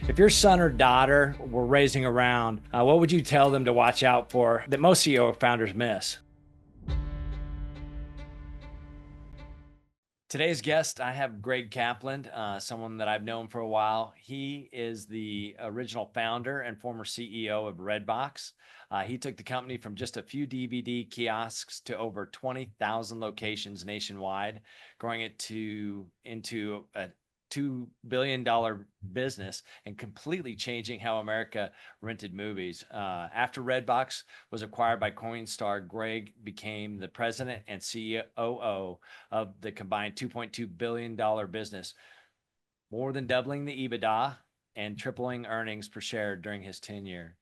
If your son or daughter were raising around, what would you tell them to watch out for that most CEO founders miss? Today's guest, I have Gregg Kaplan, someone that I've known for a while. He is the original founder and former CEO of Redbox. He took the company from just a few DVD kiosks to over 20,000 locations nationwide, growing it into a $2 billion business and completely changing how America rented movies. After Redbox was acquired by Coinstar, Gregg became the president and COO of the combined $2.2 billion business, more than doubling the EBITDA and tripling earnings per share during his tenure.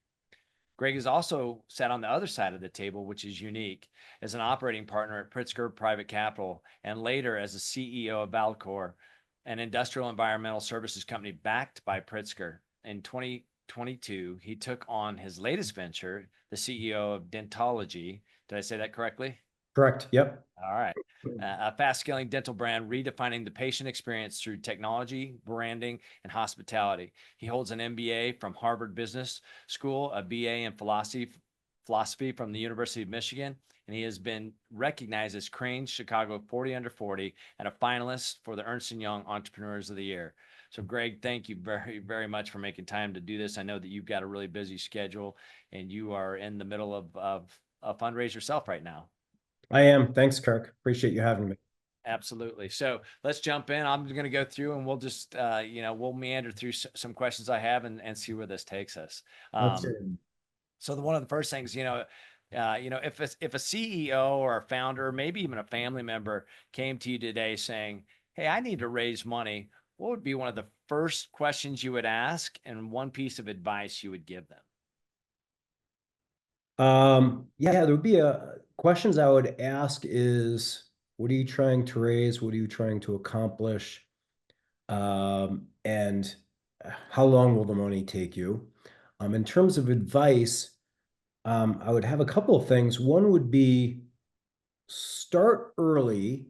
Gregg has also sat on the other side of the table, which is unique, as an operating partner at Pritzker Private Capital and later as the CEO of Valcor, an industrial environmental services company backed by Pritzker. In 2022, he took on his latest venture, the CEO of Dentology. Did I say that correctly? Correct. Yep. All right. A fast-scaling dental brand redefining the patient experience through technology, branding, and hospitality. He holds an MBA from Harvard Business School, a BA in philosophy from the University of Michigan, and he has been recognized as Crain's Chicago 40 Under 40 and a finalist for the Ernst & Young Entrepreneurs of the Year. So, Gregg, thank you very, very much for making time to do this. I know that you've got a really busy schedule, and you are in the middle of a fundraiser yourself right now. I am. Thanks, Kirk. Appreciate you having me. Absolutely. So let's jump in. I'm going to go through and we'll just, we'll meander through some questions I have and see where this takes us. So one of the first things, if a CEO or a founder, maybe even a family member came to you today saying, "Hey, I need to raise money," what would be one of the first questions you would ask and one piece of advice you would give them? There would be questions I would ask is, what are you trying to raise? What are you trying to accomplish? And how long will the money take you? In terms of advice, I would have a couple of things. One would be start early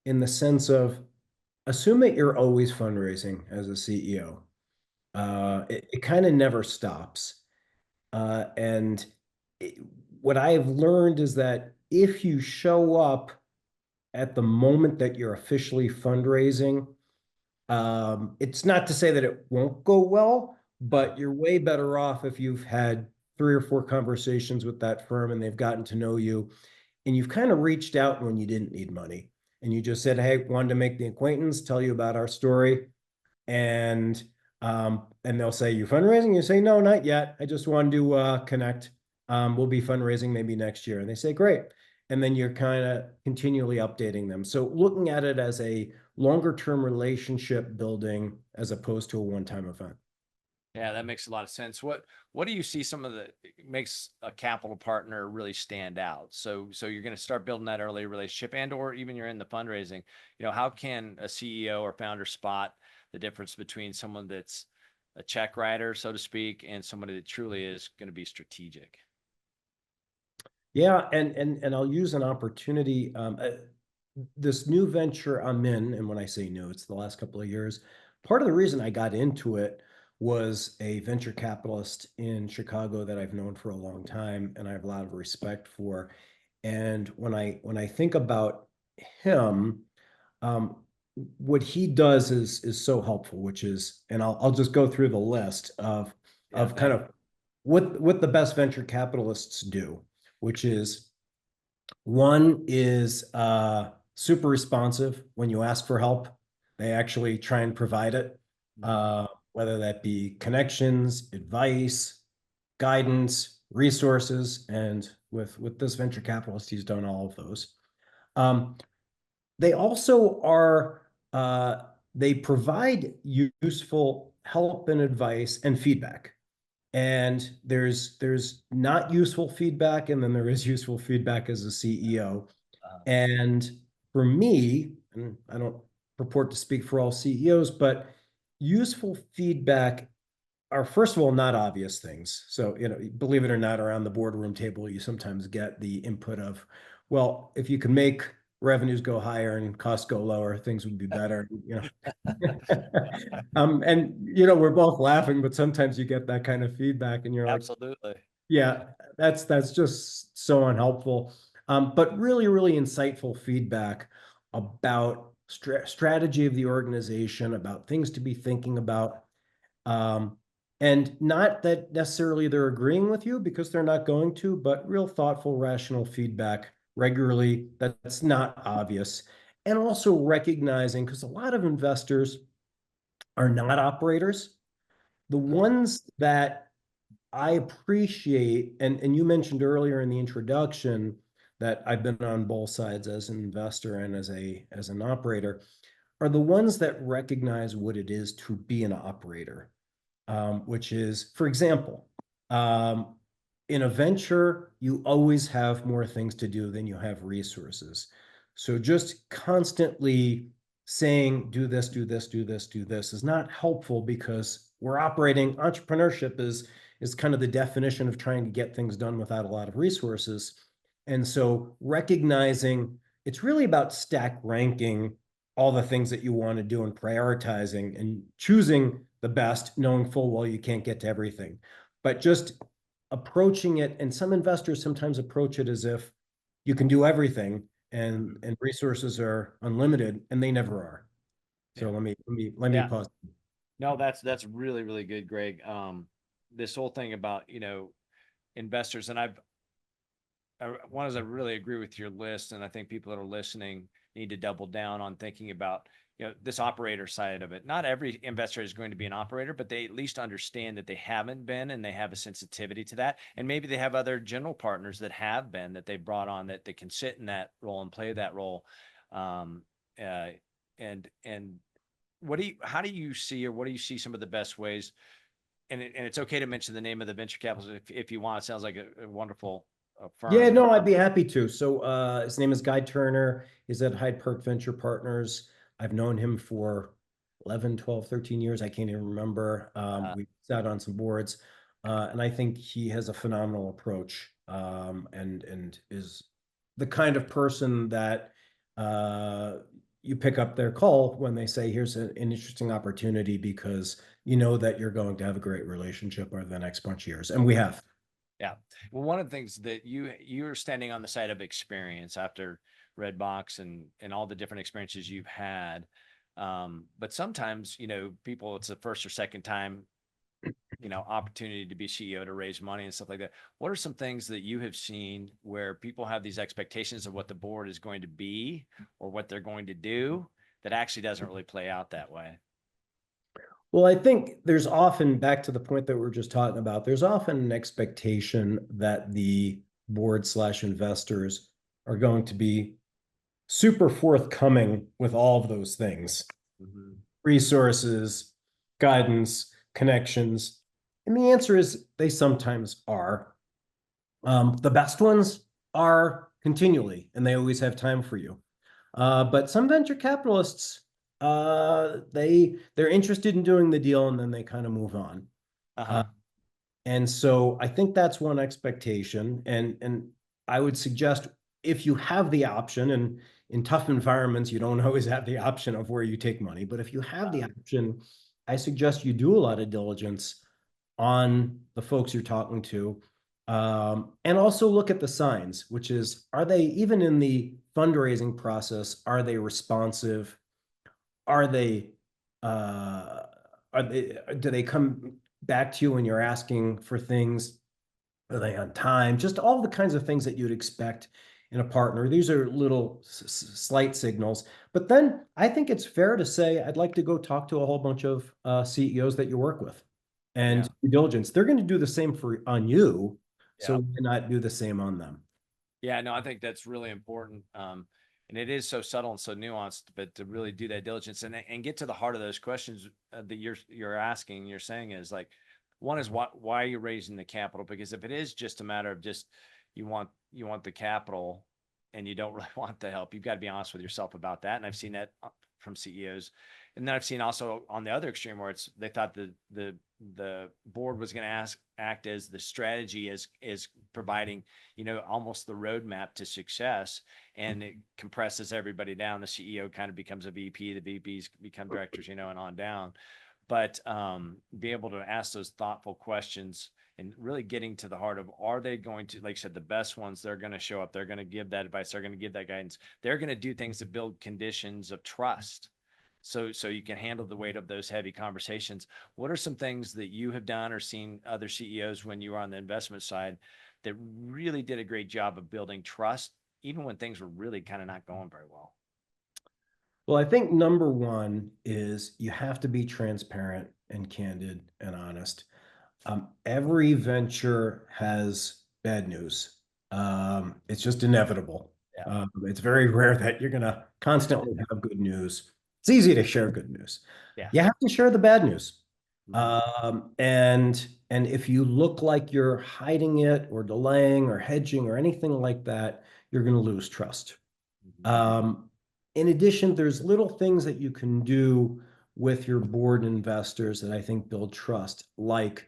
in the sense of assume that you're always fundraising as a CEO. It kind of never stops. And what I've learned is that if you show up at the moment that you're officially fundraising, it's not to say that it won't go well, but you're way better off if you've had 3 or 4 conversations with that firm and they've gotten to know you and you've kind of reached out when you didn't need money and you just said, "Hey, wanted to make the acquaintance, tell you about our story." And they'll say, "You fundraising?" You say, "No, not yet. I just wanted to connect. We'll be fundraising maybe next year." And they say, "Great." And then you're kind of continually updating them. So looking at it as a longer term relationship building as opposed to a one-time event. Yeah, that makes a lot of sense. What do you see makes a capital partner really stand out? So you're going to start building that early relationship or even you're in the fundraising. How can a CEO or founder spot the difference between someone that's a check writer, so to speak, and somebody that truly is going to be strategic? Yeah, and I'll use an opportunity. This new venture I'm in, and when I say new, it's the last couple of years. Part of the reason I got into it was a venture capitalist in Chicago that I've known for a long time, and I have a lot of respect for. And when I think about him, what he does is so helpful, which is, and I'll just go through the list of kind of what the best venture capitalists do, which is one is super responsive when you ask for help. They actually try and provide it, whether that be connections, advice, guidance, resources. And with this venture capitalist, he's done all of those. They also are, they provide useful help and advice and feedback. And there's not useful feedback, and then there is useful feedback as a CEO. And for me, and I don't purport to speak for all CEOs, but useful feedback are, first of all, not obvious things. So, believe it or not, around the boardroom table, you sometimes get the input of, well, if you can make revenues go higher and costs go lower, things would be better, you know. And we're both laughing, but sometimes you get that kind of feedback and you're like, Absolutely. yeah, that's just so unhelpful. But really, really insightful feedback about strategy of the organization, about things to be thinking about. Um, and not that necessarily they're agreeing with you because they're not going to, but real thoughtful, rational feedback regularly that's not obvious. And also recognizing, because a lot of investors are not operators, the Mhm. ones that I appreciate, and you mentioned earlier in the introduction that I've been on both sides as an investor and as an operator, are the ones that recognize what it is to be an operator, which is, for example, um, in a venture, you always have more things to do than you have resources. So just constantly saying, do this, do this, do this, do this is not helpful because we're operating, entrepreneurship is kind of the definition of trying to get things done without a lot of resources. And so recognizing it's really about stack ranking all the things that you want to do and prioritizing and choosing the best, knowing full well you can't get to everything. But just approaching it, and some investors sometimes approach it as if you can do everything and Mhm. and resources are unlimited, and they never are. So Yeah. let me Yeah. pause. No, that's really, really good, Greg. This whole thing about, investors, and one is I really agree with your list, and I think people that are listening need to double down on thinking about this operator side of it. Not every investor is going to be an operator, but they at least understand that they haven't been, and they have a sensitivity to that, and maybe they have other general partners that have been, that they brought on, that they can sit in that role and play that role. Um, uh, and how do you see, or what do you see some of the best ways? And it's okay to mention the name of the venture capital if you want. It sounds like a wonderful Yeah, firm. no, I'd be happy to. So his name is Guy Turner. He's at Hyde Park Venture Partners. I've known him for 11, 12, 13 years. I can't even remember. Uh, We sat on some boards. And I think he has a phenomenal approach, and is the kind of person that uh, you pick up their call when they say, here's an interesting opportunity because you know that you're going to have a great relationship over the next bunch of years. And we have. Yeah. Well, one of the things that you're standing on the side of experience after Redbox and all the different experiences you've had. But sometimes, people, it's the first or second time, opportunity to be CEO, to raise money and stuff like that. What are some things that you have seen where people have these expectations of what the board is going to be or what they're going to do that actually doesn't really play out that way? Well, I think there's often, back to the point that we are just talking about, there's often an expectation that the board/investors are going to be super forthcoming with all of those things, Mhm. resources, guidance, connections. And the answer is they sometimes are. The best ones are continually, and they always have time for you. But some venture capitalists, they're interested in doing the deal and then they kind of move on. Uh, Uh-huh. and so I think that's one expectation. And I would suggest if you have the option, and in tough environments, you don't always have the option of where you take money, but if you have the option, I suggest you do a lot of diligence on the folks you're talking to. And also look at the signs, which is, are they, even in the fundraising process, are they responsive? Are they, uh, do they come back to you when you're asking for things? Are they on time? Just all the kinds of things that you'd expect in a partner. These are little slight signals. But then I think it's fair to say I'd like to go talk to a whole bunch of CEOs that you work with and Yeah. due diligence. They're going to do the same on you. So Yeah. why not do the same on them? Yeah, no, I think that's really important. And it is so subtle and so nuanced, but to really do that diligence and get to the heart of those questions that you're asking, you're saying is like, one is why are you raising the capital? Because if it is just a matter of just you want the capital and you don't really want the help, you've got to be honest with yourself about that. And I've seen that from CEOs. and then I've seen also on the other extreme where it's they thought the board was going to act as the strategy is providing, you know, almost the roadmap to success, and it compresses everybody down. The CEO kind of becomes a VP, the VPs become directors, you know, and on down. But be able to ask those thoughtful questions and really getting to the heart of, are they going to, like I said, the best ones, they're going to show up, they're going to give that advice, they're going to give that guidance, they're going to do things to build conditions of trust, so you can handle the weight of those heavy conversations. What are some things that you have done or seen other CEOs when you were on the investment side that really did a great job of building trust, even when things were really kind of not going very well? Well, I think number one is you have to be transparent and candid and honest. Every venture has bad news. It's just inevitable. Yeah. It's very rare that you're going to constantly have good news. It's easy to share good news. Yeah. You have to share the bad news. Mhm. And if you look like you're hiding it or delaying or hedging or anything like that, you're going to lose trust. Mhm. Um, in addition, there's little things that you can do with your board investors that I think build trust, like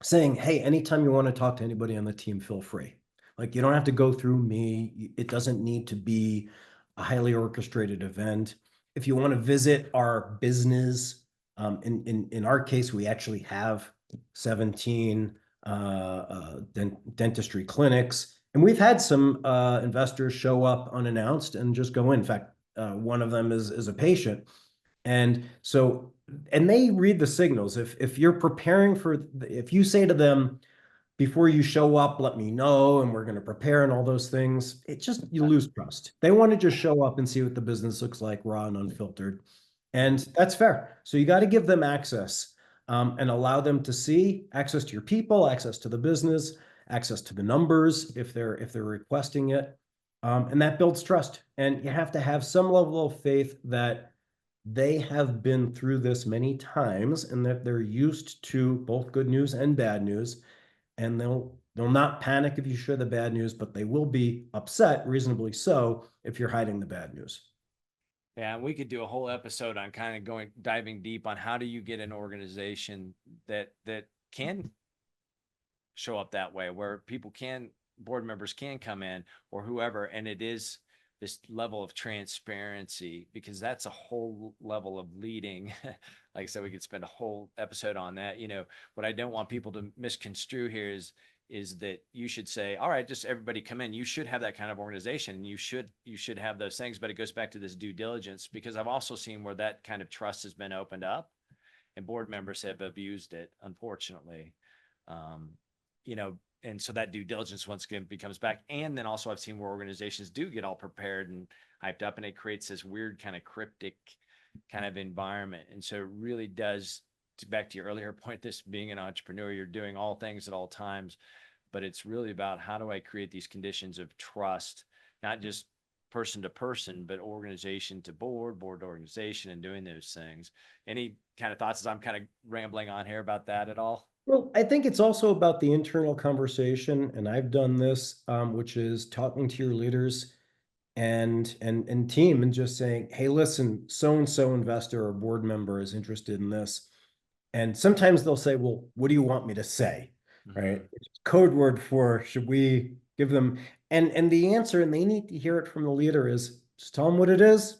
saying, hey, anytime you want to talk to anybody on the team, feel free. Like, you don't have to go through me. It doesn't need to be a highly orchestrated event. If you want to visit our business, in our case, we actually have 17 dentistry clinics. And we've had some investors show up unannounced and just go in. In fact, one of them is a patient. And so, and they read the signals. If you're preparing for, if you say to them, before you show up, let me know, and we're going to prepare and all those things, it just, you lose trust. They want to just show up and see what the business looks like, raw and unfiltered. And that's fair. So you got to give them access, and allow them to see access to your people, access to the business, access to the numbers if they're requesting it. And that builds trust. And you have to have some level of faith that they have been through this many times and that they're used to both good news and bad news. And they'll not panic if you share the bad news, but they will be upset, reasonably so, if you're hiding the bad news. Yeah, and we could do a whole episode on kind of going diving deep on how do you get an organization that can show up that way, where people can, board members can come in or whoever, and it is this level of transparency, because that's a whole level of leading. Like I said, we could spend a whole episode on that. You know, what I don't want people to misconstrue here is that you should say, all right, just everybody come in. You should have that kind of organization. You should have those things, but it goes back to this due diligence, because I've also seen where that kind of trust has been opened up and board members have abused it, unfortunately. Um, you know, and so that due diligence once again becomes back. And then also I've seen where organizations do get all prepared and hyped up, and it creates this weird kind of cryptic kind of environment. And so it really does, back to your earlier point, this being an entrepreneur, you're doing all things at all times, but it's really about how do I create these conditions of trust, not just person to person, but organization to board, board to organization, and doing those things. Any kind of thoughts as I'm kind of rambling on here about that at all? Well, I think it's also about the internal conversation, and I've done this, which is talking to your leaders and team and just saying, hey, listen, so and so investor or board member is interested in this. And sometimes they'll say, well, what do you want me to say? Right? Mm-hmm. It's code word for should we give them, and the answer, and they need to hear it from the leader, is just tell them what it is.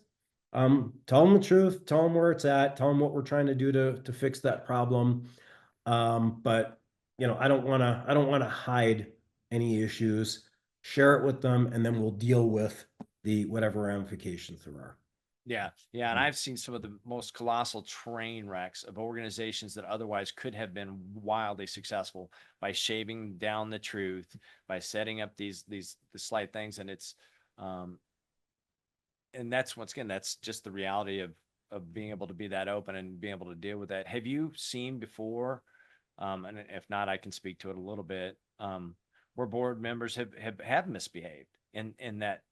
Tell them the truth, tell them where it's at, tell them what we're trying to do to fix that problem. But I don't want to hide any issues. Share it with them, and then we'll deal with the whatever ramifications there are. Yeah, yeah, and I've seen some of the most colossal train wrecks of organizations that otherwise could have been wildly successful by shaving down the truth, by setting up these the slight things, and it's um, and that's once again that's just the reality of being able to be that open and being able to deal with that. Have you seen before? And if not, I can speak to it a little bit. Where board members have misbehaved in that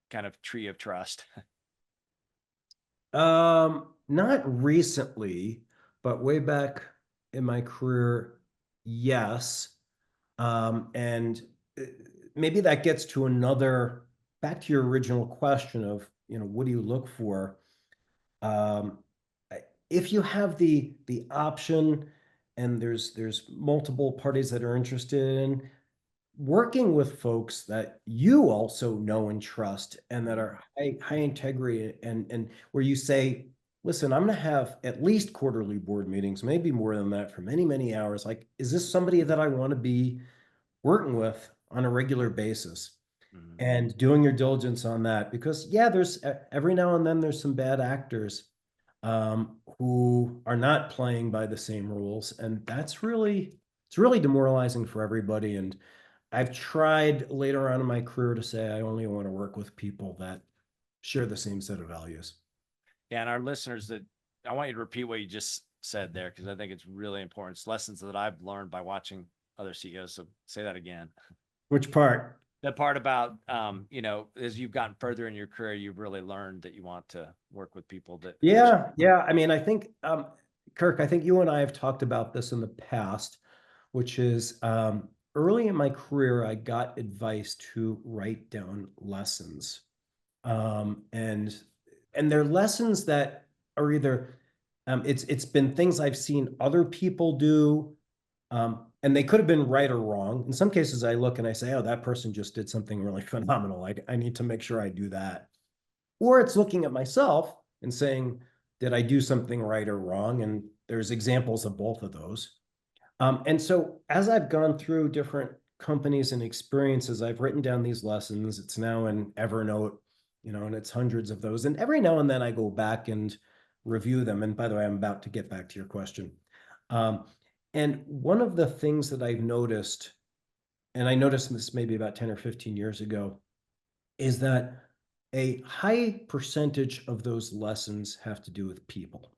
kind of tree of trust. Not recently, but way back in my career, yes. And uh, maybe that gets to another, back to your original question of, what do you look for? Um, if you have the option and there's multiple parties that are interested in working with folks that you also know and trust and that Mhm. are high integrity and where you say, listen, I'm going to have at least quarterly board meetings, maybe more than that for many, many hours. Like, is this somebody that I want to be working with on a regular basis? Mhm. And doing your diligence on that because yeah, there's every now and then there's some bad actors who are not playing by the same rules, and it's really demoralizing for everybody. And I've tried later on in my career to say I only want to work with people that share the same set of values. Yeah, and our listeners, that I want you to repeat what you just said there because I think it's really important. It's lessons that I've learned by watching other CEOs. So say that again. Which part? The part about as you've gotten further in your career, you've really learned that you want to work with people that Yeah, yeah. I mean, I think, Kirk, I think you and I have talked about this in the past, which is early in my career, I got advice to write down lessons. Um, and and they're lessons that are either it's been things I've seen other people do, and they could have been right or wrong. In some cases, I look and I say, "Oh, that person just did something really phenomenal. I need to make sure I do that." Or it's looking at myself and saying, "Did I do something right or wrong?" And there's examples of both of those. And so as I've gone through different companies and experiences, I've written down these lessons. It's now in Evernote, and it's hundreds of those. And every now and then I go back and review them. And by the way, I'm about to get back to your question. Um, and one of the things that I've noticed, and I noticed this maybe about 10 or 15 years ago, is that a high percentage of those lessons have to do with people,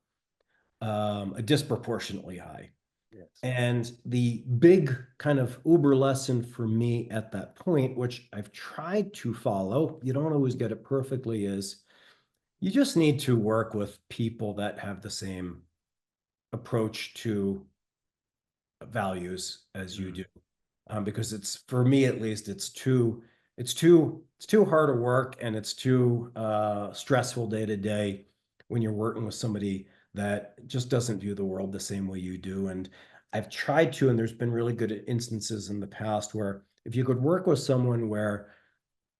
a disproportionately high. yes. And the big kind of uber lesson for me at that point, which I've tried to follow, you don't always get it perfectly, is you just need to work with people that have the same approach to values as you Mm, do. Because it's for me at least, it's too hard to work and it's too stressful day to day when you're working with somebody that just doesn't view the world the same way you do. And I've tried to, and there's been really good instances in the past where if you could work with someone where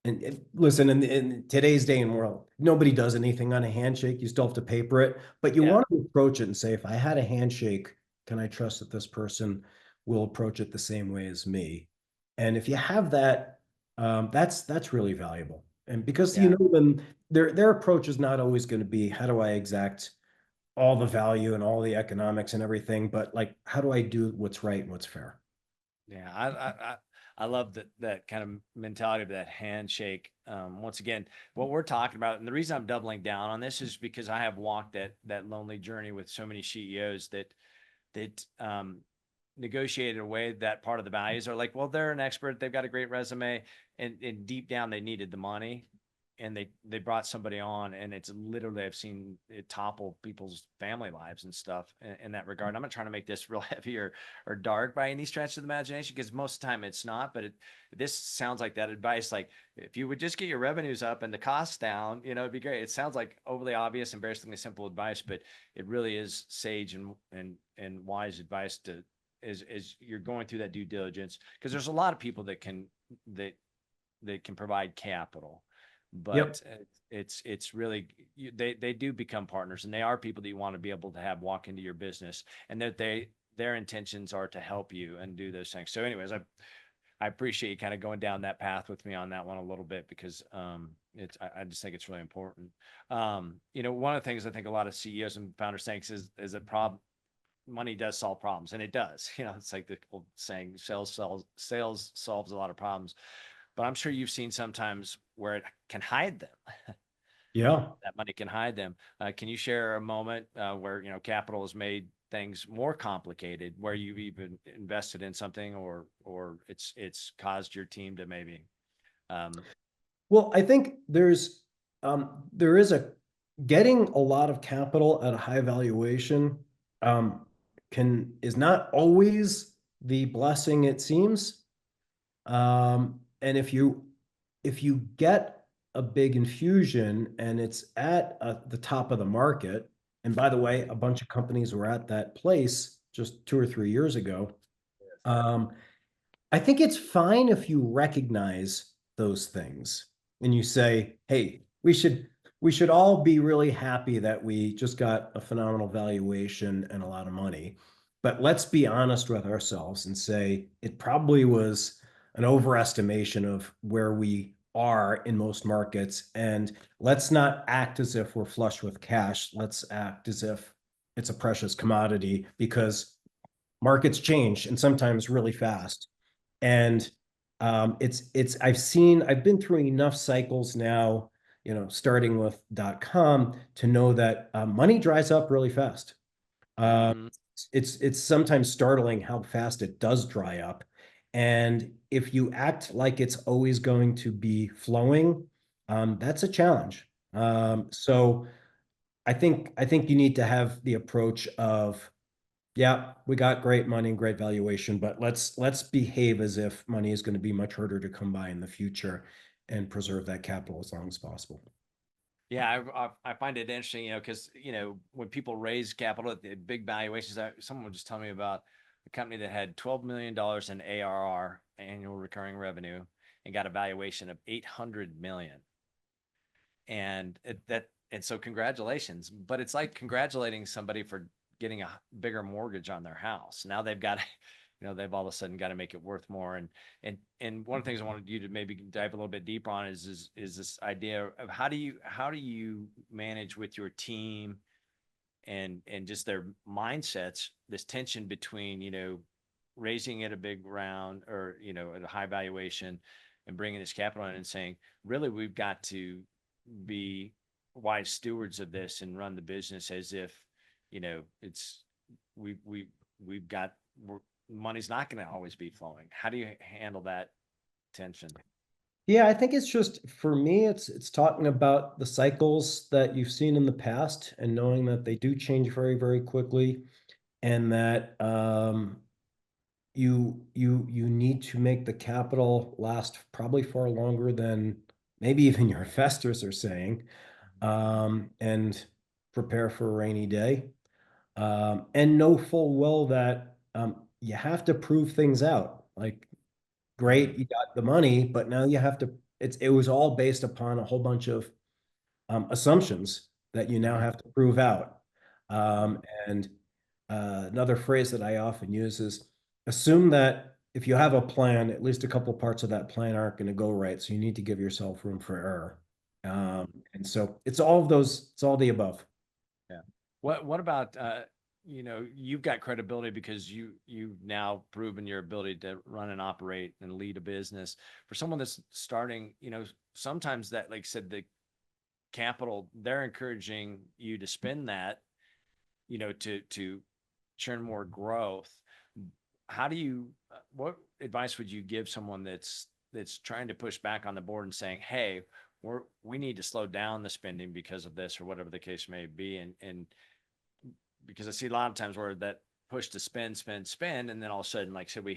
and listen, in today's day and world, nobody does anything on a handshake. You still have to paper it, but you yeah. want to approach it and say, if I had a handshake, can I trust that this person will approach it the same way as me? And if you have that, that's really valuable. And because Yeah. then their approach is not always going to be how do I exact all the value and all the economics and everything, but like how do I do what's right and what's fair? Yeah, I love that kind of mentality of that handshake. Once again, what we're talking about, and the reason I'm doubling down on this is because I have walked that lonely journey with so many CEOs that negotiated away that part of the values are like, well, they're an expert, they've got a great resume, and deep down they needed the money, and they brought somebody on, and it's literally I've seen it topple people's family lives and stuff in that regard. I'm not trying to make this real heavy or dark by any stretch of the imagination because most of the time it's not, but this sounds like that advice. Like if you would just get your revenues up and the costs down, it'd be great. It sounds like overly obvious, embarrassingly simple advice, but it really is sage and wise advice to as you're going through that due diligence because there's a lot of people that that can provide capital, Yep. but it's really they do become partners, and they are people that you want to be able to have walk into your business, and that their intentions are to help you and do those things. So anyways, I appreciate you kind of going down that path with me on that one a little bit because I just think it's really important. One of the things I think a lot of CEOs and founders think is a problem. Money does solve problems, and it does. It's like the old saying, sales solves a lot of problems, but I'm sure you've seen sometimes where it can hide them. Yeah. That money can hide them. Can you share a moment where capital has made things more complicated, where you've even invested in something, or it's caused your team to maybe? Um, Well, I think there is a getting a lot of capital at a high valuation can is not always the blessing it seems. And if you get a big infusion and it's at the top of the market, and by the way, a bunch of companies were at that place just 2 or 3 years ago. Um, I think it's fine if you recognize those things and you say, hey, we should all be really happy that we just got a phenomenal valuation and a lot of money. But let's be honest with ourselves and say it probably was an overestimation of where we are in most markets. And let's not act as if we're flush with cash. Let's act as if it's a precious commodity because markets change and sometimes really fast. And I've been through enough cycles now, starting with .com to know that money dries up really fast. Uh, Mhm. it's sometimes startling how fast it does dry up. And if you act like it's always going to be flowing, that's a challenge. So I think you need to have the approach of, yeah, we got great money and great valuation, but let's behave as if money is going to be much harder to come by in the future and preserve that capital as long as possible. Yeah, I find it interesting, because when people raise capital at the big valuations, someone would just tell me about a company that had $12 million in ARR, annual recurring revenue, and got a valuation of 800 million. And so congratulations, but it's like congratulating somebody for getting a bigger mortgage on their house. Now they've got, they've all of a sudden got to make it worth more. And one of the things I wanted you to maybe dive a little bit deeper on is this idea of how do you manage with your team and just their mindsets, this tension between, raising at a big round or, at a high valuation and bringing this capital in and saying, really, we've got to be wise stewards of this and run the business as if, it's we we we've got money's not going to always be flowing. How do you handle that tension? Yeah, I think it's just for me, it's talking about the cycles that you've seen in the past and knowing that they do change very, very quickly, and that you need to make the capital last probably far longer than maybe even your investors are saying, and prepare for a rainy day. And know full well that you have to prove things out. Like, Mm-hmm. great, you got the money, but now you have to. It was all based upon a whole bunch of assumptions that you now Mm-hmm. have to prove out. Um, and Another phrase that I often use is assume that if you have a plan, at least a couple parts of that plan aren't going to go right. So you need to give yourself room for error. And so it's all of those, it's all the above. Yeah. What about you've got credibility because you've now proven your ability to run and operate and lead a business. For someone that's starting, sometimes that, like I said, the capital, they're encouraging you to spend that, to churn more growth. How do you what advice would you give someone that's trying to push back on the board and saying, hey, we need to slow down the spending because of this or whatever the case may be, and because I see a lot of times where that push to spend, spend, spend, and then all of a sudden, like I said, we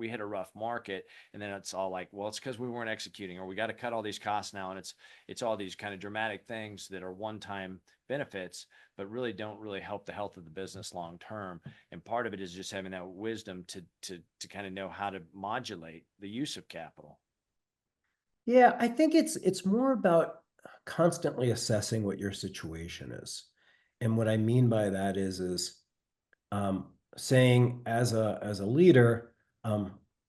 hit a rough market, and then it's all like, well, it's because we weren't executing, or we got to cut all these costs now, and it's all these kind of dramatic things that are one-time benefits, but really don't really help the health of the business long term. And part of it is just having that wisdom to kind of know how to modulate the use of capital. Yeah, I think it's more about constantly assessing what your situation is. And what I mean by that is saying as a leader,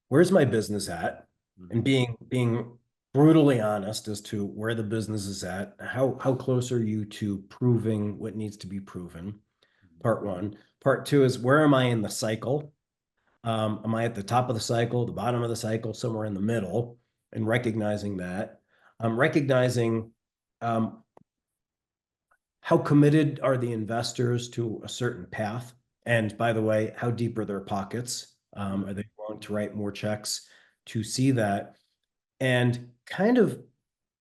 where's my business at? And Mm-hmm. being brutally honest as to where the business is at. How close are you to proving what needs to be proven? Part one. Part two is where am I in the cycle? Am I at the top of the cycle, the bottom of the cycle, somewhere in the middle, and recognizing that. Recognizing um, how committed are the investors to a certain path? And by the way, how deep are their pockets? Mm-hmm. Are they willing to write more checks to see that? And kind of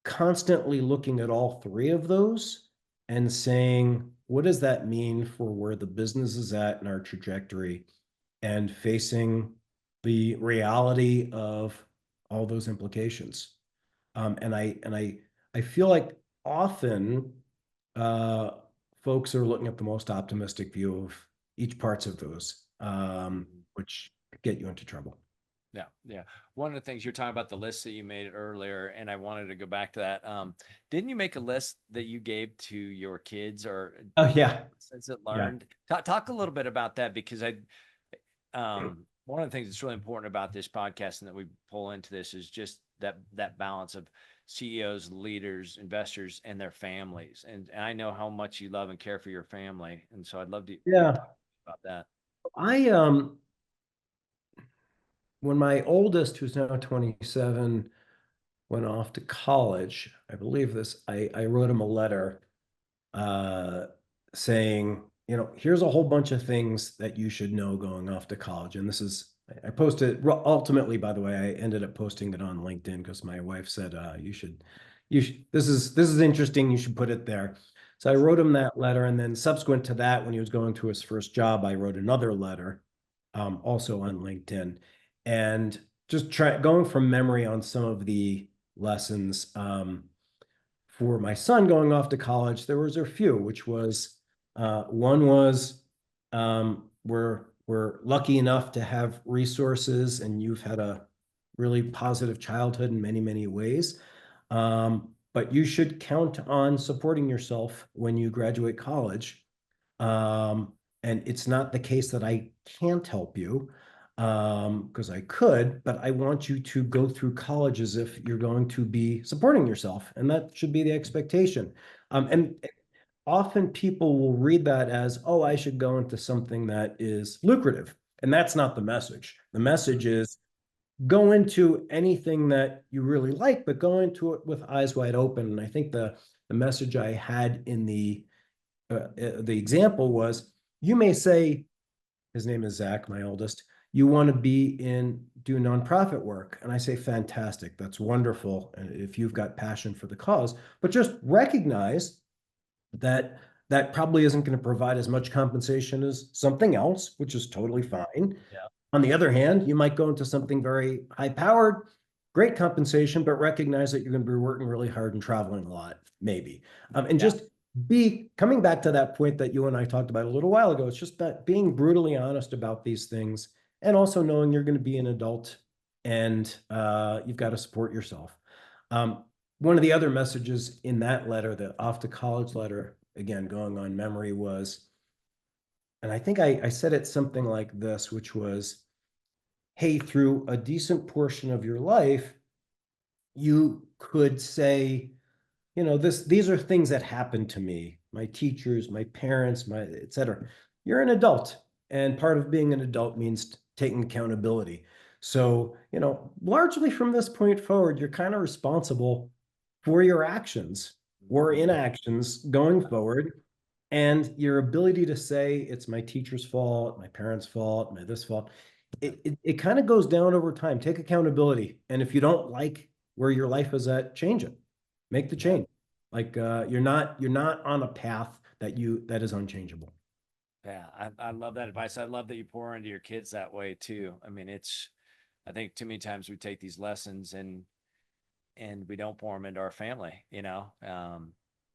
constantly looking at all three of those and saying, what does that mean for where the business is at in our trajectory? And facing the reality of all those implications. And I I feel like often uh, folks are looking at the most optimistic view of each parts of those, Mhm. which get you into trouble. Yeah, yeah. One of the things you're talking about the list that you made earlier, and I wanted to go back to that. Didn't you make a list that you gave to your kids, or Oh yeah, since it yeah, learned? Talk a little bit about that because one of the things that's really important about this podcast and that we pull into this is just that balance of CEOs, leaders, investors, and their families. And I know how much you love and care for your family, and so I'd love to you to yeah. talk about that. I when my oldest, who's now 27, went off to college, I believe this, I wrote him a letter uh, saying, here's a whole bunch of things that you should know going off to college. And this is, I posted, ultimately, by the way, I ended up posting it on LinkedIn because my wife said, this is interesting. You should put it there. So I wrote him that letter. And then subsequent to that, when he was going to his first job, I wrote another letter, also on LinkedIn. And just going from memory on some of the lessons. For my son going off to college, there was a few, which was one was we're lucky enough to have resources, and you've had a really positive childhood in many, many ways. But you should count on supporting yourself when you graduate college. Um, and it's not the case that I can't help you, because I could, but I want you to go through college as if you're going to be supporting yourself, and that should be the expectation. And often people will read that as, oh, I should go into something that is lucrative. And that's not the message. The message is go into anything that you really like, but go into it with eyes wide open. And I think the message I had in the example was, you may say, his name is Zach, my oldest, you want to do nonprofit work. And I say, fantastic. That's wonderful. And if you've got passion for the cause, but just recognize that that probably isn't going to provide as much compensation as something else, which is totally fine. Yeah, On the other hand, you might go into something very high powered, great compensation, but recognize that you're going to be working really hard and traveling a lot, maybe. And yeah, just be coming back to that point that you and I talked about a little while ago. It's just that being brutally honest about these things, and also knowing you're going to be an adult, and you've got to support yourself. Um, One of the other messages in that letter, the off to college letter, again, going on memory, was, and I think I said it something like this, which was, hey, through a decent portion of your life, you could say, these are things that happened to me, my teachers, my parents, my et cetera. You're an adult, and part of being an adult means taking accountability. So, largely from this point forward, you're kind of responsible for your actions or mhm, inactions going forward. And your ability to say it's my teacher's fault, my parents' fault, my this fault, it kind of goes down over time. Take accountability. And if you don't like where your life is at, change it. Make the yeah, change. Like you're not on a path that is unchangeable. yeah. I love that advice. I love that you pour into your kids that way too. I mean, I think too many times we take these lessons and we don't pour them into our family,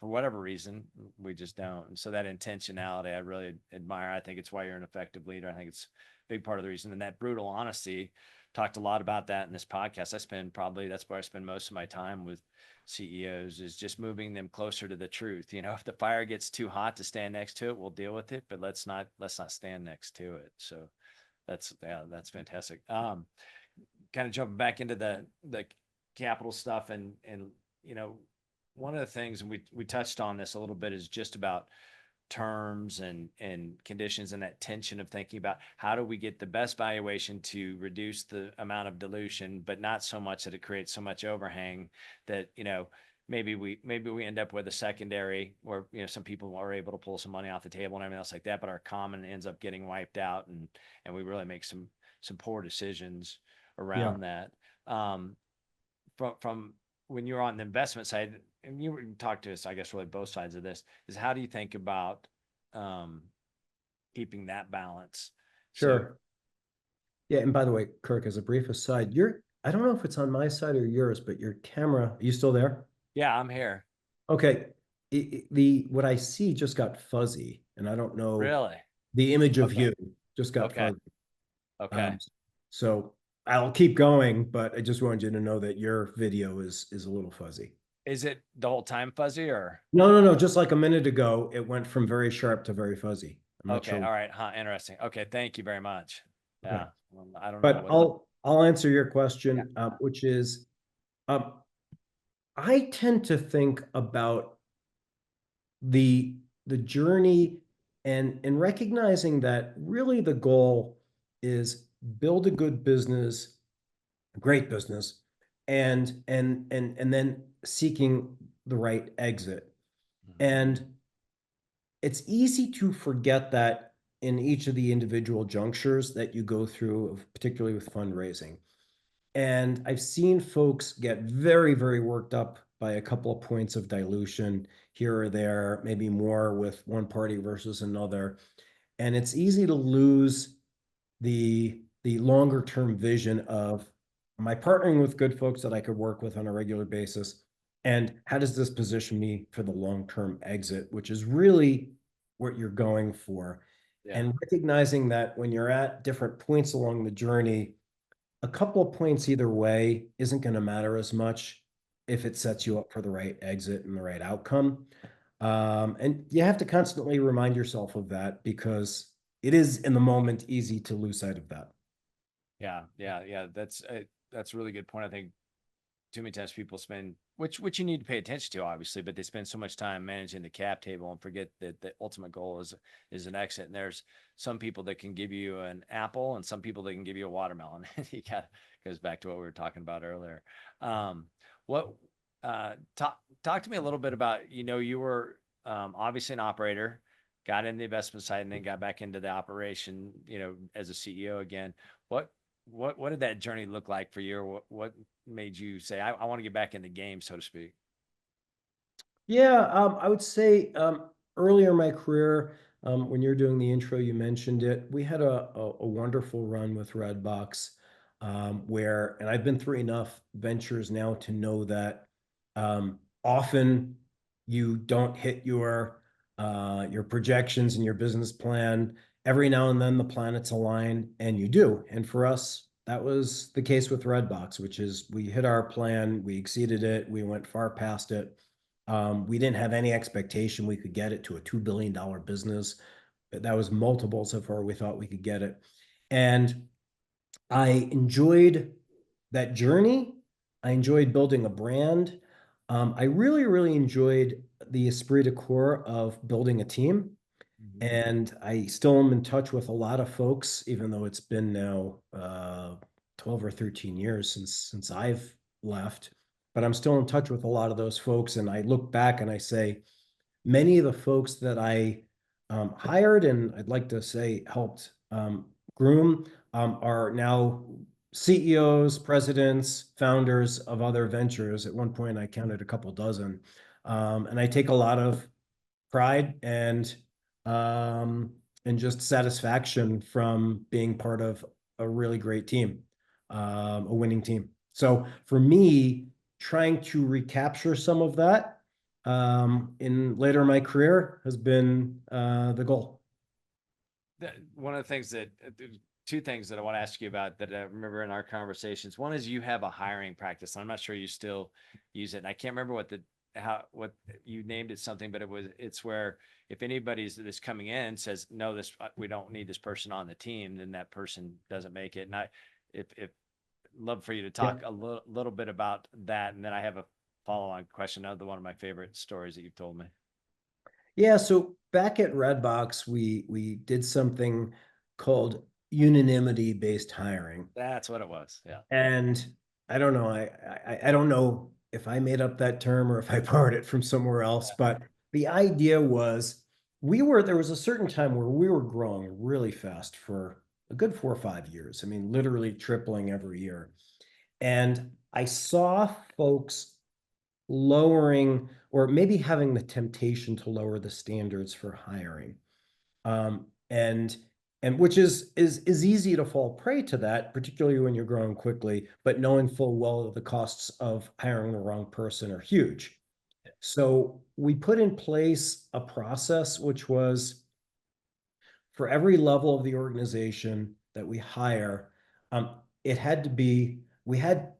for whatever reason, we just don't. And so that intentionality, I really admire. I think it's why you're an effective leader. I think it's a big part of the reason. And that brutal honesty, talked a lot about that in this podcast. That's where I spend most of my time with CEOs, is just moving them closer to the truth. If the fire gets too hot to stand next to it, we'll deal with it, but let's not stand next to it. So that's fantastic. Kind of jumping back into the capital stuff, and you know one of the things, and we touched on this a little bit, is just about terms and conditions, and that tension of thinking about how do we get the best valuation to reduce the amount of dilution, but not so much that it creates so much overhang that maybe we end up with a secondary where some people are able to pull some money off the table and everything else like that, but our common ends up getting wiped out, and we really make some poor decisions Yeah, around that. um, from when you're on the investment side, and you talk to us, I guess really both sides of this, is how do you think about um, keeping that balance? So sure. Yeah, and by the way, Kirk, as a brief aside, I don't know if it's on my side or yours, but your camera, are you still there? Yeah, I'm here. Okay. The what I see just got fuzzy, and I don't know Really? the image of Okay. you just got Okay. fuzzy. Okay. Um, so I'll keep going, but I just wanted you to know that your video is a little fuzzy. Is it the whole time fuzzy or? No, no, no. Just like a minute ago, it went from very sharp to very fuzzy. I'm not Okay. sure. All right. Huh. Interesting. Okay. Thank you very much. Okay. Yeah. Well, I don't know But what. I'll answer your Yeah. question, which is um, I tend to think about the the journey and recognizing that really the goal is build a good business, a great business, and then seeking the right exit. Mhm. And it's easy to forget that in each of the individual junctures that you go through, particularly with fundraising. And I've seen folks get very, very worked up by a couple of points of dilution here or there, maybe more with one party versus another. And it's easy to lose the longer term vision of, am I partnering with good folks that I could work with on a regular basis? And how does this position me for the long term exit, which is really what you're going for? Yeah. And recognizing that when you're at different points along the journey, a couple of points either way isn't going to matter as much if it sets you up for the right exit and the right outcome. And you have to constantly remind yourself of that because it is in the moment easy to lose sight of that. Yeah. Yeah. Yeah. That's a really good point. I think too many times people spend, which you need to pay attention to, obviously, but they spend so much time managing the cap table and forget that the ultimate goal is an exit. And there's some people that can give you an apple, and some people that can give you a watermelon. You got goes back to what we were talking about earlier. Um, what talk to me a little bit about, you were obviously an operator, got in the investment side, and then got back into the operation, as a CEO again. What what did that journey look like for you? Or what made you say, I want to get back in the game, so to speak? Yeah, I would say earlier in my career, when you're doing the intro, you mentioned it. We had a wonderful run with Redbox, where, and I've been through enough ventures now to know that often you don't hit your projections and your business plan. Every now and then the planets align, and you do. And for us, that was the case with Redbox, which is we hit our plan, we exceeded it, we went far past it. We didn't have any expectation we could get it to a $2 billion business. That was multiples of where we thought we could get it. And I enjoyed that journey. I enjoyed building a brand. I really, really enjoyed the esprit de corps of building a team. Mhm. And I still am in touch with a lot of folks, even though it's been now 12 or 13 years since I've left. But I'm still in touch with a lot of those folks. And I look back and I say, many of the folks that I hired and I'd like to say helped groom are now CEOs, presidents, founders of other ventures. At one point, I counted a couple dozen. And I take a lot of pride um, and just satisfaction from being part of a really great team, a winning team. So for me, trying to recapture some of that in later in my career has been the goal. One of the things that two things that I want to ask you about that I remember in our conversations. One is you have a hiring practice. I'm not sure you still use it. And I can't remember what you named it something, but it's where if anybody's that's coming in says, no, this we don't need this person on the team, then that person doesn't make it. And if love for you to Yeah. talk a little bit about that. And then I have a follow-on question. Another one of my favorite stories that you've told me. Yeah, so back at Redbox, we did something called unanimity-based hiring. That's what it was. Yeah. And I don't know, I don't know if I made up that term or if I borrowed it from somewhere else, but the idea was there was a certain time where we were growing really fast for a good 4 or 5 years. I mean, literally tripling every year. And I saw folks lowering or maybe having the temptation to lower the standards for hiring. Um, and and which is easy to fall prey to that, particularly when you're growing quickly, but knowing full well that the costs of hiring the wrong person are huge. So we put in place a process which was for every level of the organization that we hire, it had to be, we had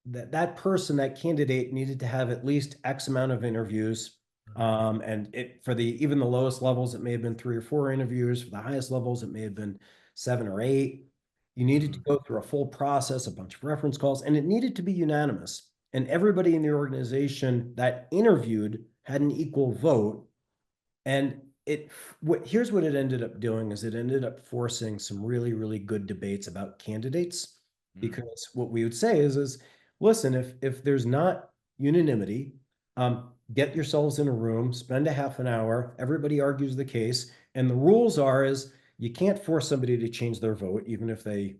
that person, that candidate needed to have at least X amount of interviews. And it for the even the lowest levels, it may have been 3 or 4 interviews. For the highest levels, it may have been 7 or 8. You needed to Mhm. go through a full process, a bunch of reference calls, and it needed to be unanimous. And everybody in the organization that interviewed had an equal vote. And here's what it ended up doing is it ended up forcing some really, really good debates about candidates. Mm. Because what we would say is listen, if there's not unanimity, get yourselves in a room, spend a half an hour, everybody argues the case, and the rules are is you can't force somebody to change their vote, even if they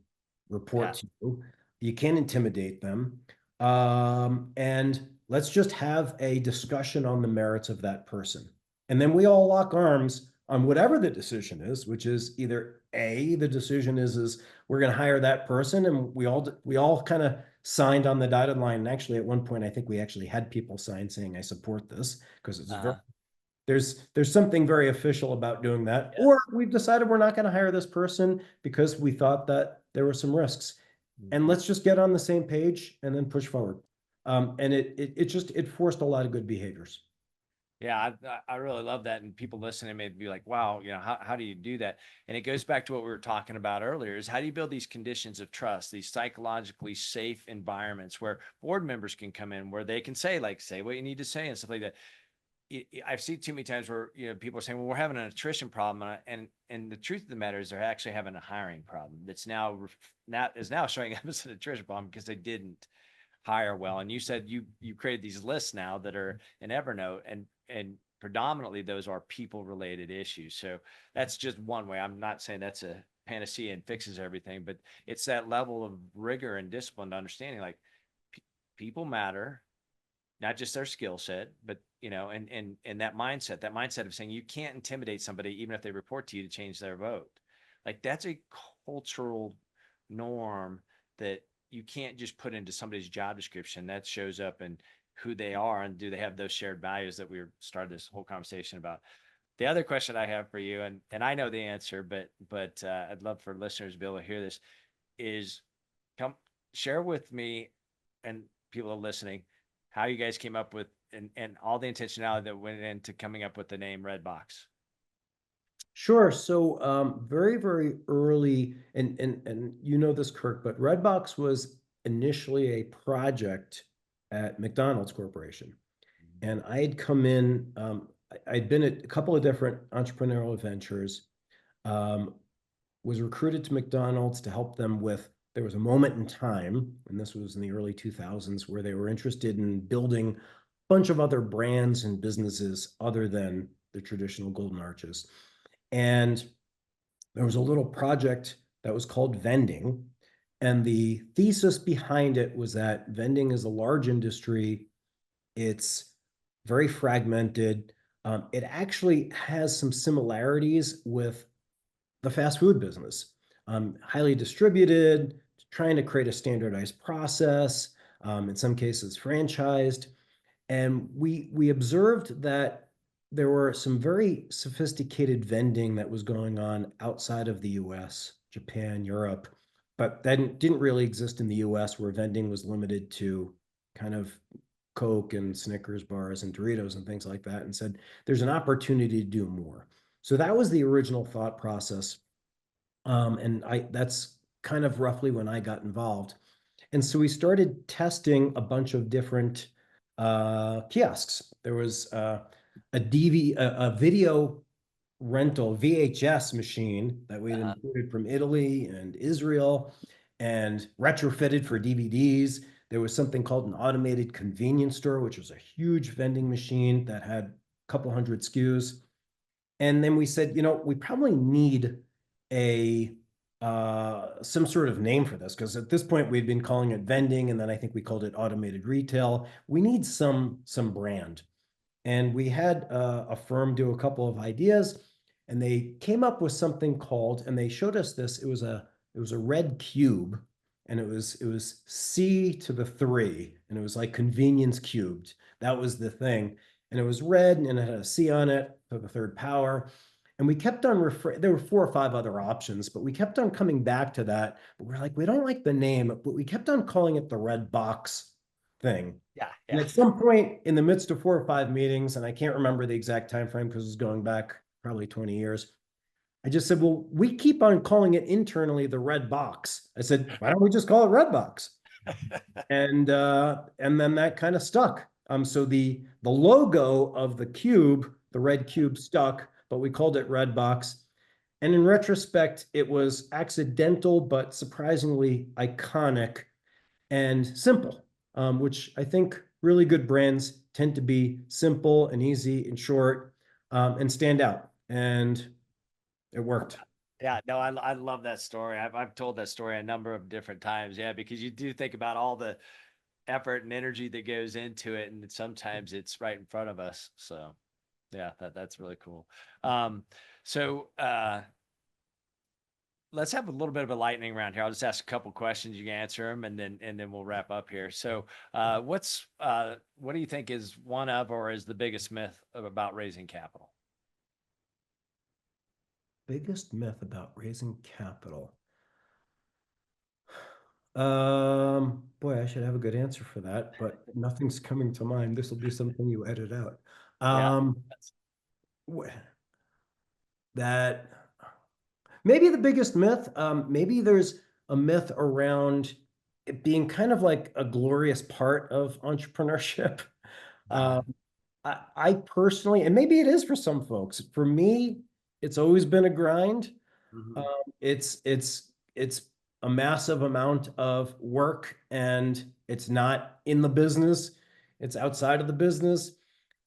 report Yeah. to you. You can't intimidate them. And let's just have a discussion on the merits of that person. And then we all lock arms on whatever the decision is, which is either A, the decision is we're going to hire that person, and we all kind of signed on the dotted line. And actually, at one point, I think we actually had people sign saying I support this because it's very Uh-huh. there's something very official about doing that. Yeah. Or we've decided we're not going to hire this person because we thought that there were some risks. And Mhm. let's just get on the same page and then push forward. And it forced a lot of good behaviors. Yeah, I really love that. And people listening may be like, wow, how do you do that? And it goes back to what we were talking about earlier is how do you build these conditions of trust, these psychologically safe environments where board members can come in, where they can say what you need to say and stuff like that. I've seen too many times where people are saying, "Well, we're having an attrition problem," and the truth of the matter is they're actually having a hiring problem that's now showing up as an attrition problem because they didn't hire well. And you said you created these lists now that are in Evernote, and predominantly those are people related issues. So that's just one way. I'm not saying that's a panacea and fixes everything, but it's that level of rigor and discipline to understanding like pe people matter, not just their skill set, but and that mindset of saying you can't intimidate somebody even if they report to you to change their vote. Like that's a cultural norm that you can't just put into somebody's job description. That shows up in who they are and do they have those shared values that we started this whole conversation about. The other question I have for you, and I know the answer, but I'd love for listeners to be able to hear this, is come share with me and people listening how you guys came up with and all the intentionality that went into coming up with the name Redbox. Sure. So very, very early, and you know this, Kirk, but Redbox was initially a project at McDonald's Corporation. And I had come in, I'd been at a couple of different entrepreneurial ventures, um, was recruited to McDonald's to help them with, there was a moment in time, and this was in the early 2000s, where they were interested in building a bunch of other brands and businesses other than the traditional Golden Arches. And there was a little project that was called vending. And the thesis behind it was that vending is a large industry. It's very fragmented. It actually has some similarities with the fast food business. Highly distributed, trying to create a standardized process, in some cases franchised. And we observed that there were some very sophisticated vending that was going on outside of the US, Japan, Europe, but that didn't really exist in the US, where vending was limited to kind of Coke and Snickers bars and Doritos and things like that, and said there's an opportunity to do more. So that was the original thought process. And I that's kind of roughly when I got involved. And so we started testing a bunch of different kiosks. There was a video rental VHS machine that we had Uh-huh. imported from Italy and Israel and retrofitted for DVDs. There was something called an automated convenience store, which was a huge vending machine that had a couple hundred SKUs. And then we said, we probably need a some sort of name for this, because at this point we'd been calling it vending, and then I think we called it automated retail. We need some brand. And we had a firm do a couple of ideas, and they came up with something called, and they showed us this. It was a red cube, and it was C to the 3, and it was like convenience cubed. That was the thing. and it was red and it had a C on it for the third power. And we kept on there were 4 or 5 other options, but we kept on coming back to that. But we're like, we don't like the name, but we kept on calling it the red box thing. Yeah, And yeah. at some point in the midst of 4 or 5 meetings, and I can't remember the exact time frame because it's going back probably 20 years, I just said, well, we keep on calling it internally the red box. I said, why don't we just call it red box? And then that kind of stuck. So the logo of the cube, the red cube, stuck, but we called it red box. And in retrospect, it was accidental but surprisingly iconic and simple, which I think really good brands tend to be simple and easy and short, and stand out. And it worked. Yeah, no, I love that story. I've told that story a number of different times. Yeah, because you do think about all the effort and energy that goes into it, and sometimes it's right in front of us. So yeah, that's really cool. Um, so let's have a little bit of a lightning round here. I'll just ask a couple questions. You can answer them, and then we'll wrap up here. So what do you think is one of or is the biggest myth about raising capital? Biggest myth about raising capital. Boy, I should have a good answer for that, but nothing's coming to mind. This will be something you edit out. Yeah. Wh- that maybe the biggest myth, maybe there's a myth around it being kind of like a glorious part of entrepreneurship. Uh, I personally, and maybe it is for some folks, for me, it's always been a grind. Um, mhm. it's a massive amount of work, and it's not in the business, it's outside of the business,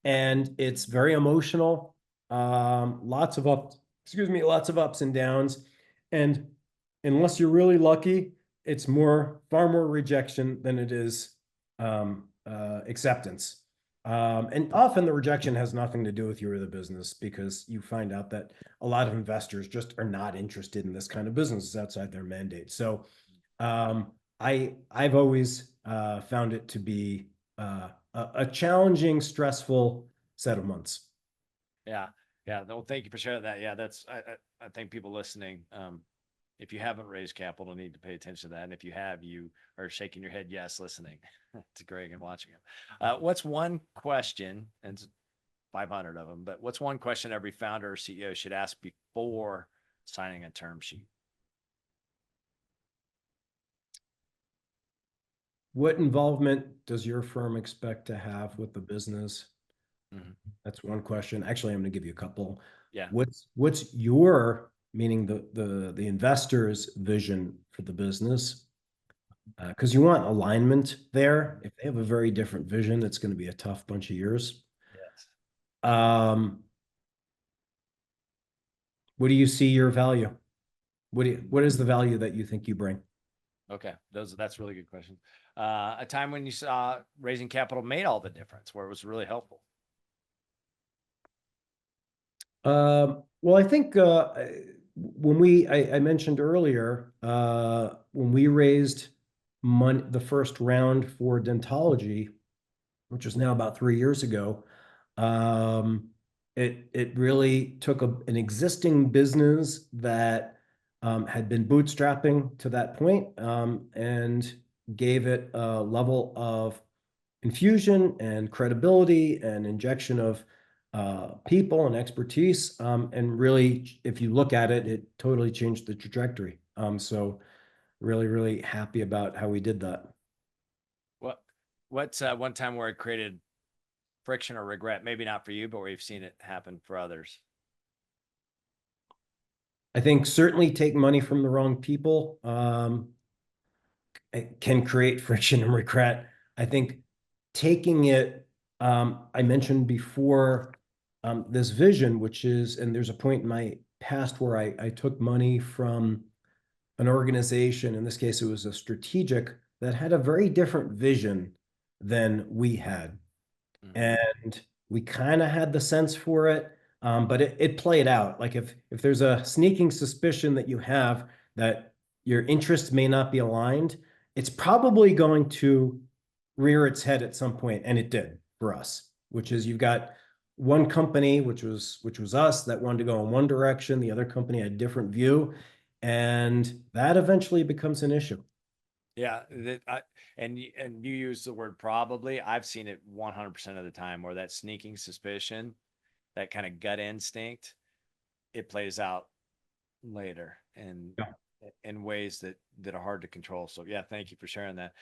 and it's very emotional. Lots of lots of ups and downs. And unless you're really lucky, it's far more rejection than it is acceptance. And often the rejection has nothing to do with you or the business, because you find out that a lot of investors just are not interested in this kind of business. It's outside their mandate. So I've always found it to be a challenging, stressful set of months. Yeah. Yeah. Well, thank you for sharing that. Yeah, I think people listening, if you haven't raised capital, need to pay attention to that. And if you have, you are shaking your head, yes, listening to Gregg and watching him. What's one question, and it's 500 of them, but what's one question every founder or CEO should ask before signing a term sheet? What involvement does your firm expect to have with the business? Mhm. That's one question. Actually, I'm going to give you a couple. Yeah. What's your, meaning the investor's vision for the business? Because you want alignment there. If they have a very different vision, it's going to be a tough bunch of years. Yes. Um, what do you see your value? What is the value that you think you bring? Okay. That's a really good question. A time when you saw raising capital made all the difference, where it was really helpful. Well, I think I mentioned earlier, when we raised money, the first round for Dentology, which was now about 3 years ago, um, it really took an existing business that had been bootstrapping to that point, and gave it a level of infusion and credibility and injection of people and expertise. And really, if you look at it, it totally changed the trajectory. So really, really happy about how we did that. What what's one time where it created friction or regret? Maybe not for you, but where you've seen it happen for others. I think certainly taking money from the wrong people it can create friction and regret. I think taking it, I mentioned before, this vision, which is, and there's a point in my past where I took money from an organization, in this case, it was a strategic, that had a very different vision than we had. Mhm. And we kind of had the sense for it, but it played out. Like if there's a sneaking suspicion that you have that your interests may not be aligned, it's probably going to rear its head at some point, and it did for us, which is you've got one company, which was us, that wanted to go in one direction. The other company had a different view, and that eventually becomes an issue. Yeah, and you use the word probably. I've seen it 100% of the time where that sneaking suspicion, that kind of gut instinct, it plays out later Yeah. in ways that are hard to control. So yeah, thank you for sharing that.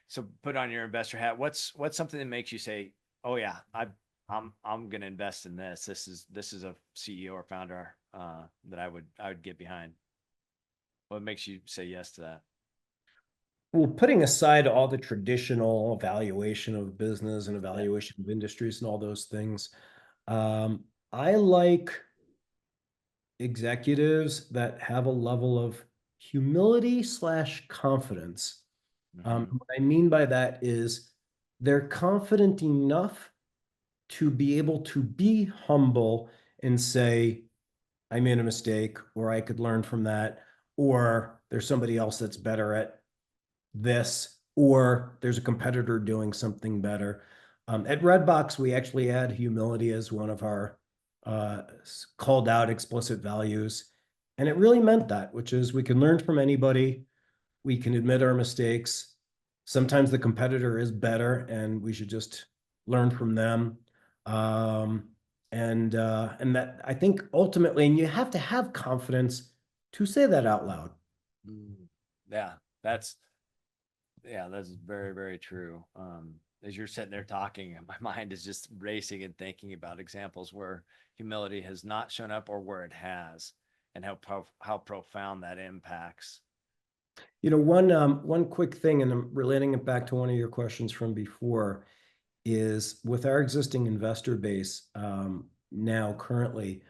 So put on your investor hat. What's something that makes you say, "Oh yeah, I'm going to invest in this. This is a CEO or founder that I would get behind." What makes you say yes to that? Well, putting aside all the traditional evaluation of business and Yeah. evaluation of industries and all those things, I like executives that have a level of humility slash confidence. Hmm. What I mean by that is they're confident enough to be able to be humble and say, I made a mistake, or I could learn from that, or there's somebody else that's better at this, or there's a competitor doing something better. At Redbox, we actually had humility as one of our called out explicit values. And it really meant that, which is we can learn from anybody, we can admit our mistakes. Sometimes the competitor is better, and we should just learn from them. Um, and that I think ultimately, and you have to have confidence to say that out loud. Mm. Yeah, that's that's very, very true. As you're sitting there talking, my mind is just racing and thinking about examples where humility has not shown up or where it has, and how profound that impacts. One quick thing, and I'm relating it back to one of your questions from before, is with our existing investor base now currently,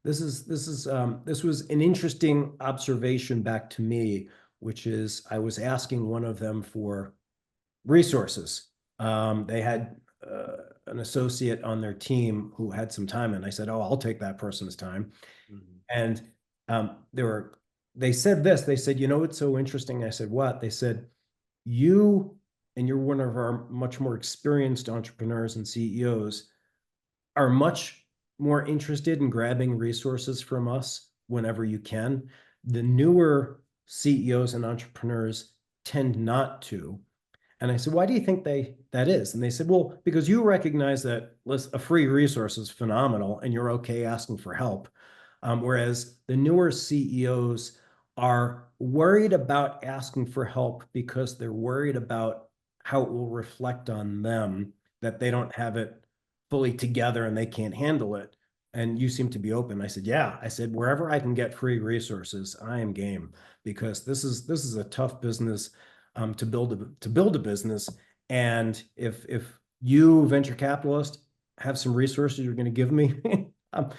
this was an interesting observation back to me, which is I was asking one of them for resources. They had an associate on their team who had some time, and I said, "Oh, I'll take that person's time." Mhm. And they said this. They said, "You know, it's so interesting." I said, "What?" They said, "You and you're one of our much more experienced entrepreneurs and CEOs are much more interested in grabbing resources from us whenever you can. The newer CEOs and entrepreneurs tend not to." And I said, "Why do you think that is?" And they said, "Well, because you recognize that a free resource is phenomenal and you're okay asking for help. Whereas the newer CEOs are worried about asking for help because they're worried about how it will reflect on them, that they don't have it fully together and they can't handle it. And you seem to be open." I said, "Yeah." I said, "Wherever I can get free resources, I am game, because this is a tough business to build a business. And if you venture capitalist have some resources you're going to give me, um,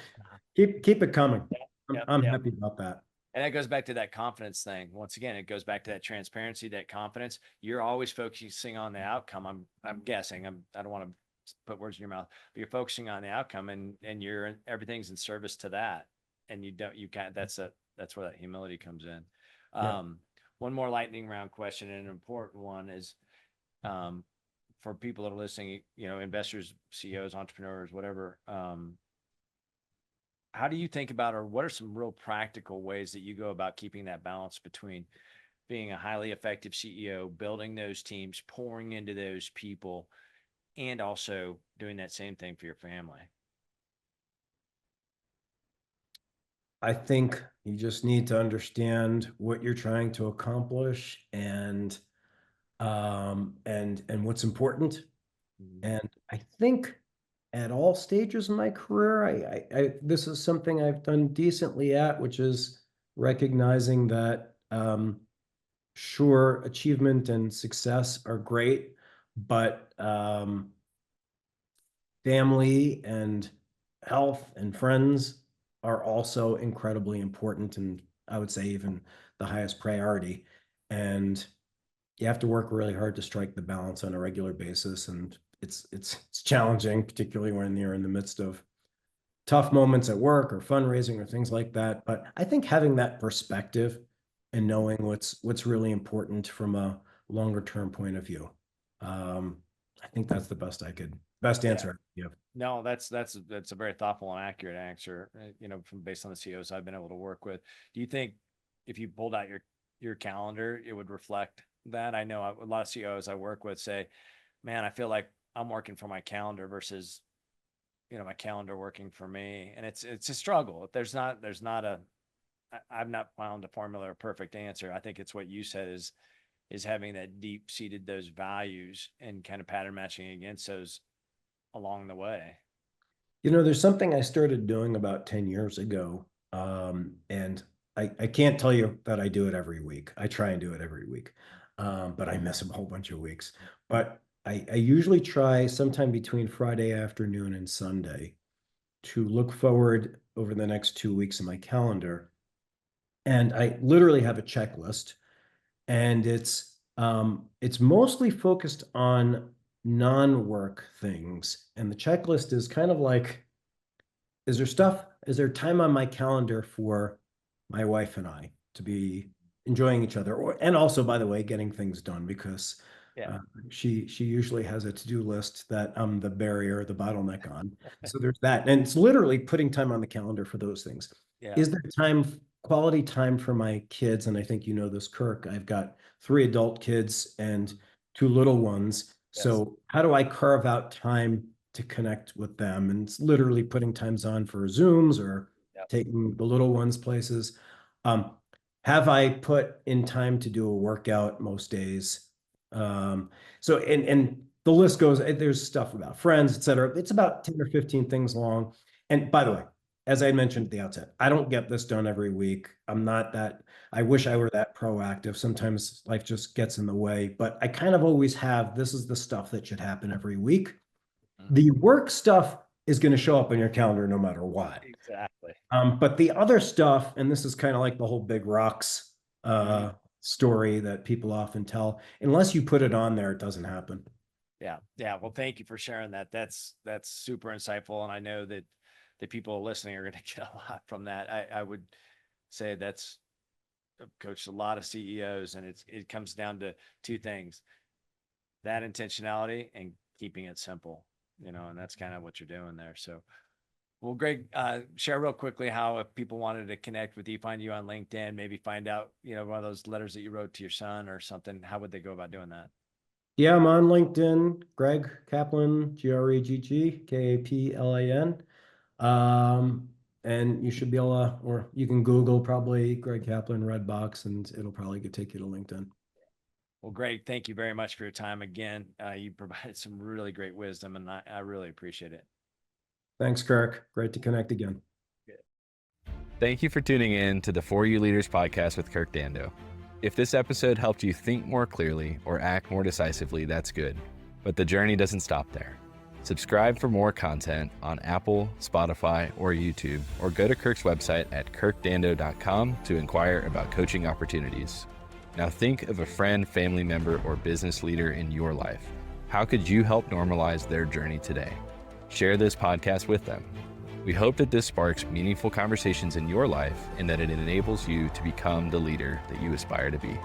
keep it coming. I'm, Yep, I'm yep. happy about that. And that goes back to that confidence thing. Once again, it goes back to that transparency, that confidence. You're always focusing on the outcome. I'm guessing. I don't want to put words in your mouth, but you're focusing on the outcome, and everything's in service to that. And you can't. That's where that humility comes in. Yeah. Um, one more lightning round question, and an important one is, um, for people that are listening. Investors, CEOs, entrepreneurs, whatever. How do you think about, or what are some real practical ways that you go about keeping that balance between being a highly effective CEO, building those teams, pouring into those people, and also doing that same thing for your family? I think you just need to understand what you're trying to accomplish, and what's important. Mhm. And I think at all stages of my career, this is something I've done decently at, which is recognizing that sure, achievement and success are great, but family and health and friends are also incredibly important, and I would say even the highest priority. And you have to work really hard to strike the balance on a regular basis, and it's challenging, particularly when you're in the midst of tough moments at work or fundraising or things like that. But I think having that perspective and knowing what's really important from a longer term point of view, I think that's the best I could Best Yeah. answer. Yeah. No, that's a very thoughtful and accurate answer, from based on the CEOs I've been able to work with. Do you think if you pulled out your calendar, it would reflect that? I know a lot of CEOs I work with say, man, I feel like I'm working for my calendar versus, my calendar working for me. And it's a struggle. There's not I've not found a formula or perfect answer. I think it's what you said is having that deep seated those values and kind of pattern matching against those along the way. There's something I started doing about 10 years ago. And I can't tell you that I do it every week. I try and do it every week. But I miss a whole bunch of weeks. But I usually try sometime between Friday afternoon and Sunday to look forward over the next 2 weeks in my calendar. And I literally have a checklist, and it's mostly focused on non-work things. And the checklist is kind of like, is there time on my calendar for my wife and I to be enjoying each other, and also, by the way, getting things done, because Yeah. uh, she usually has a to-do list that I'm the barrier, the bottleneck on. So there's that, and it's literally putting time on the calendar for those things. Yeah. Is there quality time for my kids? And I think you know this, Kirk. I've got 3 adult kids and 2 little ones. Yes. So how do I carve out time to connect with them? And it's literally putting times on for Zooms or Yep. taking the little ones places. Um, have I put in time to do a workout most days? Um, so and the list goes, there's stuff about friends, et cetera. It's about 10 or 15 things long. And by the way, as I mentioned at the outset, I don't get this done every week. I'm not that, I wish I were that proactive. Sometimes life just gets in the way, but I kind of always have, this is the stuff that should happen every week. Mhm. The work stuff is going to show up on your calendar no matter what. Exactly. But the other stuff, and this is kind of like the whole big rocks Mhm. story that people often tell, unless you put it on there, it doesn't happen. Yeah. Yeah. Well, thank you for sharing that. That's super insightful. And I know that the people listening are going to get a lot from that. I would say that's I've coached a lot of CEOs, and it comes down to two things: that intentionality and keeping it simple, and that's kind of what you're doing there. So, well, Greg, share real quickly how, if people wanted to connect with you, find you on LinkedIn, maybe find out, one of those letters that you wrote to your son or something, how would they go about doing that? Yeah, I'm on LinkedIn, Gregg Kaplan, GreggKaplan. Um, and you should be able to, or you can Google probably Gregg Kaplan Redbox, and it'll probably take you to LinkedIn. Well, Greg, thank you very much for your time again. You provided some really great wisdom, and I really appreciate it. Thanks, Kirk. Great to connect again. Thank you for tuning in to the For You Leaders podcast with Kirk Dando. If this episode helped you think more clearly or act more decisively, that's good. But the journey doesn't stop there. Subscribe for more content on Apple, Spotify, or YouTube, or go to Kirk's website at kirkdando.com to inquire about coaching opportunities. Now think of a friend, family member, or business leader in your life. How could you help normalize their journey today? Share this podcast with them. We hope that this sparks meaningful conversations in your life and that it enables you to become the leader that you aspire to be.